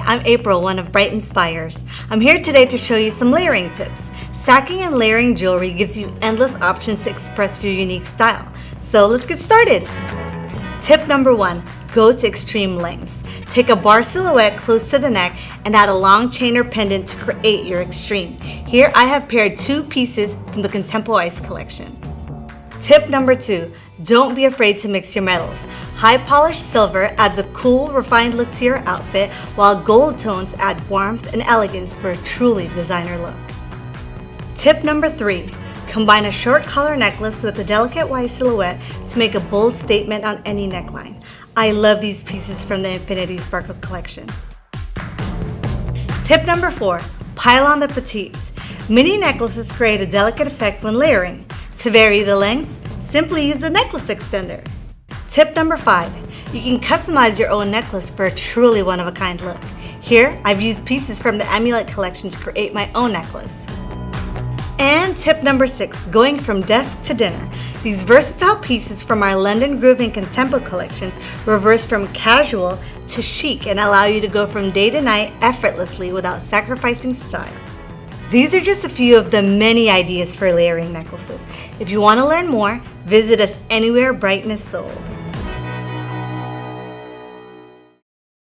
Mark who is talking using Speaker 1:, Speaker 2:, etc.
Speaker 1: I'm April, one of Brighton's buyers. I'm here today to show you some layering tips. Stacking and layering jewelry gives you endless options to express your unique style. So let's get started. Tip number 1, go to extreme lengths. Take a bar silhouette close to the neck and add a long chain or pendant to create your extreme. Here I have paired 2 pieces from the Contempo Ice collection. Tip number 2, don't be afraid to mix your metals. High polished silver adds a cool, refined look to your outfit, while gold tones add warmth and elegance for a truly designer look. Tip number 3, combine a short collar necklace with a delicate white silhouette to make a bold statement on any neckline. I love these pieces from the Infinity Sparkle collection. Tip number 4, pile on the petites. Mini necklaces create a delicate effect when layering. To vary the lengths, simply use a necklace extender. Tip number 5, you can customize your own necklace for a truly one-of-a-kind look. Here, I've used pieces from the Amulet collection to create my own necklace. And tip number 6, going from desk to dinner. These versatile pieces from our London Groove and Contempo collections reverse from casual to chic and allow you to go from day to night effortlessly without sacrificing style. These are just a few of the many ideas for layering necklaces. If you want to learn more, visit us anywhere Brighton is sold.